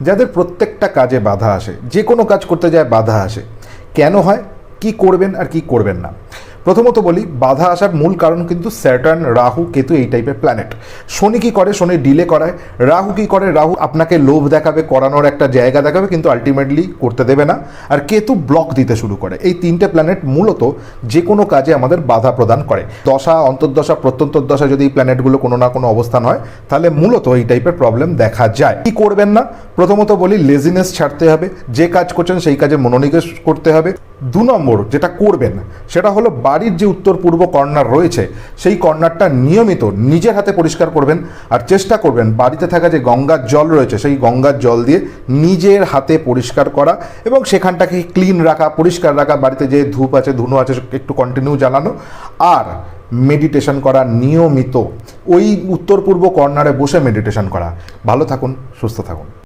যাদের প্রত্যেকটা কাজে বাধা আসে, যে কোনো কাজ করতে যায় বাধা আসে, কেন হয়, কি করবেন আর কি করবেন না। প্রথমত বলি, বাধা আসার মূল কারণ কিন্তু স্যাটার্ন, রাহু, কেতু এই টাইপের প্ল্যানেট। শনি কি করে, শনি ডিলে করায়। রাহু কি করে, রাহু আপনাকে লোভ দেখাবে, করানোর একটা জায়গা দেখাবে, কিন্তু আলটিমেটলি করতে দেবে না। আর কেতু ব্লক দিতে শুরু করে। এই তিনটে প্ল্যানেট মূলত যে কোনো কাজে আমাদের বাধা প্রদান করে। দশা, অন্তর্দশা, প্রত্যন্তর্দশা যদি এই প্ল্যানেটগুলো কোনো না কোনো অবস্থান হয়, তাহলে মূলত এই টাইপের প্রবলেম দেখা যায়। কি করবেন না, প্রথমত বলি লেজিনেস ছাড়তে হবে, যে কাজ করছেন সেই কাজে মনোনিবেশ করতে হবে। 2 নম্বর যেটা করবেন সেটা হলো, বাড়ির যে উত্তর পূর্ব কর্নার রয়েছে সেই কর্নারটা নিয়মিত নিজের হাতে পরিষ্কার করবেন। আর চেষ্টা করবেন বাড়িতে থাকা যে গঙ্গার জল রয়েছে সেই গঙ্গার জল দিয়ে নিজের হাতে পরিষ্কার করা এবং সেখানটাকে ক্লিন রাখা, পরিষ্কার রাখা। বাড়িতে যে ধূপ আছে, ধুনো আছে, একটু কন্টিনিউ জ্বালানো। আর মেডিটেশন করা নিয়মিত, ওই উত্তর পূর্ব কর্নারে বসে মেডিটেশন করা। ভালো থাকুন, সুস্থ থাকুন।